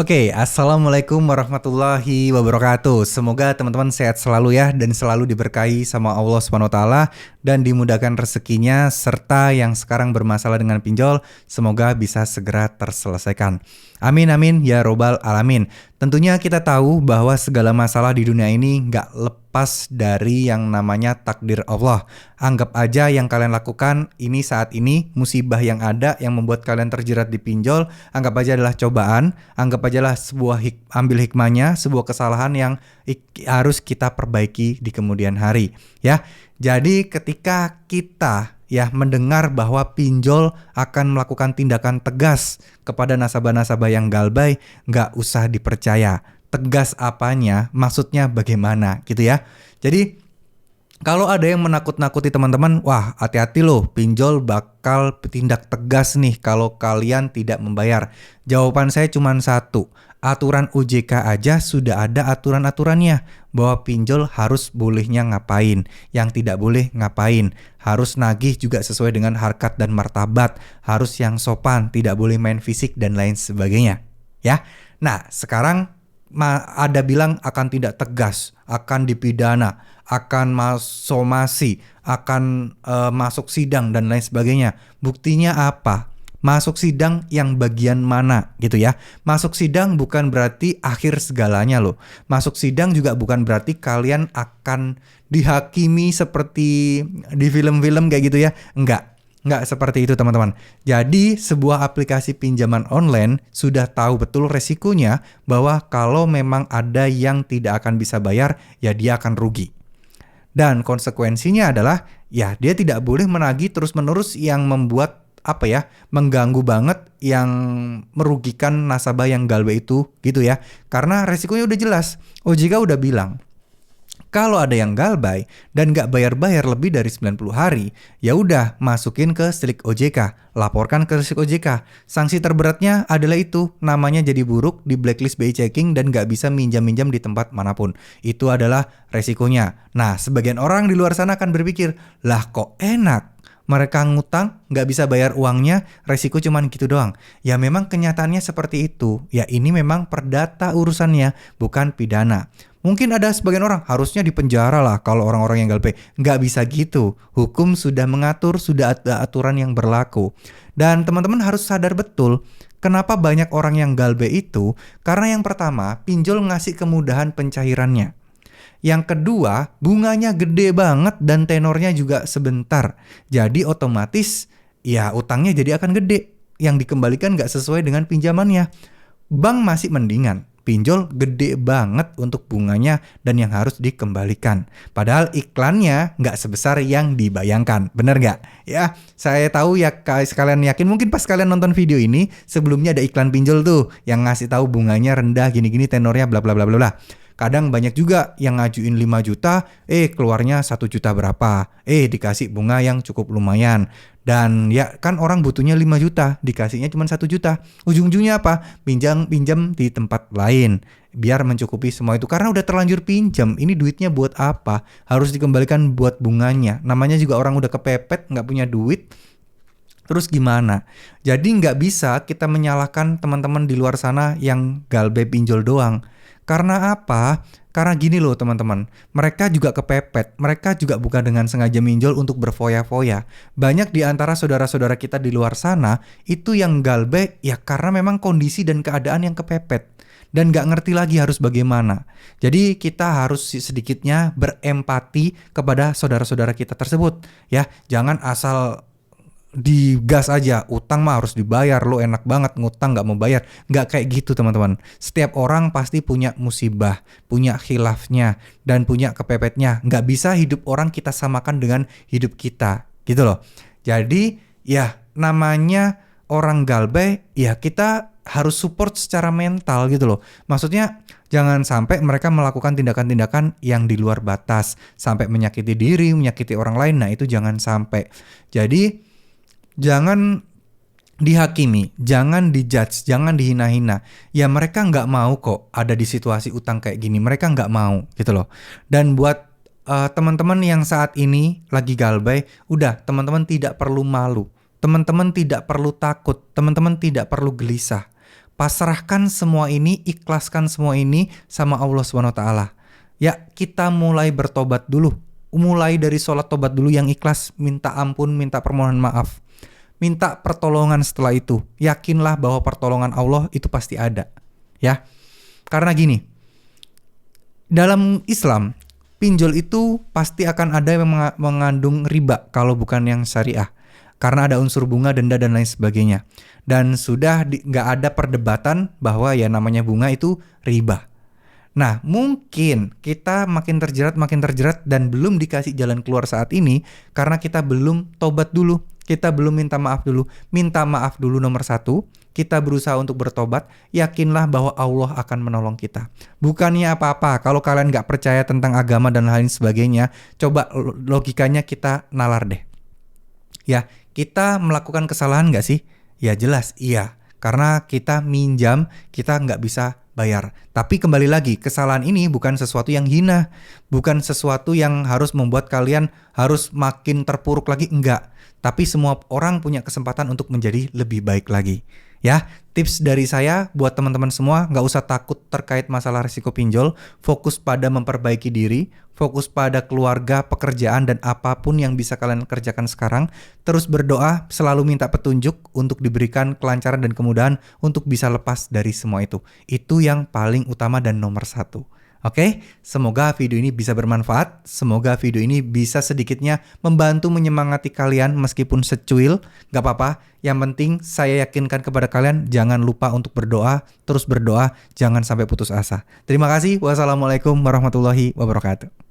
Oke, assalamualaikum warahmatullahi wabarakatuh. Semoga teman-teman sehat selalu ya dan selalu diberkahi sama Allah Subhanahu wa taala dan dimudahkan rezekinya serta yang sekarang bermasalah dengan pinjol semoga bisa segera terselesaikan. Amin amin ya robbal alamin. Tentunya kita tahu bahwa segala masalah di dunia ini nggak lepas dari yang namanya takdir Allah. Anggap aja yang kalian lakukan ini saat ini musibah yang ada yang membuat kalian terjerat di pinjol, anggap aja adalah cobaan, anggap aja lah sebuah ambil hikmahnya, sebuah kesalahan yang harus kita perbaiki di kemudian hari, ya. Jadi ketika kita mendengar bahwa pinjol akan melakukan tindakan tegas kepada nasabah-nasabah yang galbay, nggak usah dipercaya. Tegas apanya? Maksudnya bagaimana gitu ya. Jadi kalau ada yang menakut-nakuti teman-teman, wah hati-hati loh, pinjol bakal tindak tegas nih kalau kalian tidak membayar. Jawaban saya cuma satu, aturan OJK aja sudah ada aturan-aturannya bahwa pinjol harus bolehnya ngapain, yang tidak boleh ngapain. Harus nagih juga sesuai dengan harkat dan martabat, harus yang sopan, tidak boleh main fisik dan lain sebagainya. Ya, nah sekarang ada bilang akan tidak tegas, akan dipidana, akan somasi, akan masuk sidang dan lain sebagainya. Buktinya apa? Masuk sidang yang bagian mana gitu ya. Masuk sidang bukan berarti akhir segalanya loh. Masuk sidang juga bukan berarti kalian akan dihakimi seperti di film-film kayak gitu ya. Enggak seperti itu teman-teman. Jadi sebuah aplikasi pinjaman online sudah tahu betul resikonya bahwa kalau memang ada yang tidak akan bisa bayar, ya dia akan rugi. Dan konsekuensinya adalah ya dia tidak boleh menagih terus-menerus yang membuat mengganggu banget, yang merugikan nasabah yang galbay itu gitu ya. Karena resikonya udah jelas. OJK udah bilang kalau ada yang galbay dan nggak bayar-bayar lebih dari 90 hari, ya udah masukin ke SLIK OJK, laporkan ke SLIK OJK. Sanksi terberatnya adalah itu, namanya jadi buruk, di blacklist BI checking dan nggak bisa minjam-minjam di tempat manapun. Itu adalah resikonya. Nah, sebagian orang di luar sana akan berpikir, lah kok enak? Mereka ngutang, nggak bisa bayar uangnya, resiko cuman gitu doang. Ya memang kenyataannya seperti itu. Ya ini memang perdata urusannya, bukan pidana. Mungkin ada sebagian orang harusnya dipenjara lah kalau orang-orang yang galbay. Nggak bisa gitu. Hukum sudah mengatur, sudah ada aturan yang berlaku. Dan teman-teman harus sadar betul, kenapa banyak orang yang galbay itu? Karena yang pertama, pinjol ngasih kemudahan pencairannya. Yang kedua, bunganya gede banget dan tenornya juga sebentar. Jadi otomatis ya utangnya jadi akan gede. Yang dikembalikan nggak sesuai dengan pinjamannya. Bank masih mendingan. Pinjol gede banget untuk bunganya dan yang harus dikembalikan. Padahal iklannya nggak sebesar yang dibayangkan. Bener nggak? Ya, saya tahu ya kalian yakin mungkin pas kalian nonton video ini sebelumnya ada iklan pinjol tuh yang ngasih tahu bunganya rendah gini-gini tenornya bla bla bla bla bla. Kadang banyak juga yang ngajuin 5 juta, keluarnya 1 juta berapa, dikasih bunga yang cukup lumayan. Dan ya kan orang butuhnya 5 juta, dikasihnya cuma 1 juta. Ujung-ujungnya apa? Pinjam di tempat lain, biar mencukupi semua itu. Karena udah terlanjur pinjam, ini duitnya buat apa? Harus dikembalikan buat bunganya. Namanya juga orang udah kepepet, nggak punya duit. Terus gimana? Jadi nggak bisa kita menyalahkan teman-teman di luar sana yang galbay pinjol doang. Karena apa? Karena gini loh teman-teman, mereka juga kepepet, mereka juga bukan dengan sengaja minjol untuk berfoya-foya. Banyak di antara saudara-saudara kita di luar sana itu yang galbay ya karena memang kondisi dan keadaan yang kepepet dan gak ngerti lagi harus bagaimana. Jadi kita harus sedikitnya berempati kepada saudara-saudara kita tersebut ya. Jangan asal digas aja, utang mah harus dibayar, lo enak banget ngutang gak mau bayar. Gak kayak gitu teman-teman. Setiap orang pasti punya musibah, punya khilafnya, dan punya kepepetnya. Gak bisa hidup orang kita samakan dengan hidup kita gitu loh. Jadi ya namanya orang galbay, ya kita harus support secara mental gitu loh. Maksudnya jangan sampai mereka melakukan tindakan-tindakan yang di luar batas, sampai menyakiti diri, menyakiti orang lain. Nah itu jangan sampai. Jadi jangan dihakimi, jangan dijudge, jangan dihina-hina. Ya mereka nggak mau kok ada di situasi utang kayak gini. Mereka nggak mau gitu loh. Dan buat teman-teman yang saat ini lagi galbay, udah teman-teman tidak perlu malu. Teman-teman tidak perlu takut. Teman-teman tidak perlu gelisah. Pasrahkan semua ini, ikhlaskan semua ini sama Allah SWT. Ya, kita mulai bertobat dulu. Mulai dari sholat tobat dulu yang ikhlas, minta ampun, minta permohonan maaf. Minta pertolongan setelah itu. Yakinlah bahwa pertolongan Allah itu pasti ada. Ya, karena gini, dalam Islam, pinjol itu pasti akan ada yang mengandung riba kalau bukan yang syariah. Karena ada unsur bunga, denda, dan lain sebagainya. Dan sudah nggak ada perdebatan bahwa ya namanya bunga itu riba. Nah, mungkin kita makin terjerat dan belum dikasih jalan keluar saat ini karena kita belum tobat dulu. Kita belum minta maaf dulu. Minta maaf dulu nomor 1. Kita berusaha untuk bertobat. Yakinlah bahwa Allah akan menolong kita. Bukannya apa-apa. Kalau kalian nggak percaya tentang agama dan lain sebagainya, coba logikanya kita nalar deh. Ya, kita melakukan kesalahan nggak sih? Ya jelas, iya. Karena kita minjam, kita nggak bisa bayar. Tapi kembali lagi, kesalahan ini bukan sesuatu yang hina, bukan sesuatu yang harus membuat kalian harus makin terpuruk lagi, enggak. Tapi semua orang punya kesempatan untuk menjadi lebih baik lagi. Ya, tips dari saya buat teman-teman semua, nggak usah takut terkait masalah risiko pinjol, fokus pada memperbaiki diri, fokus pada keluarga, pekerjaan, dan apapun yang bisa kalian kerjakan sekarang. Terus berdoa, selalu minta petunjuk untuk diberikan kelancaran dan kemudahan untuk bisa lepas dari semua itu. Itu yang paling utama dan nomor 1. Oke, semoga video ini bisa bermanfaat. Semoga video ini bisa sedikitnya membantu menyemangati kalian meskipun secuil. Gak apa-apa, yang penting saya yakinkan kepada kalian jangan lupa untuk berdoa. Terus berdoa, jangan sampai putus asa. Terima kasih. Wassalamualaikum warahmatullahi wabarakatuh.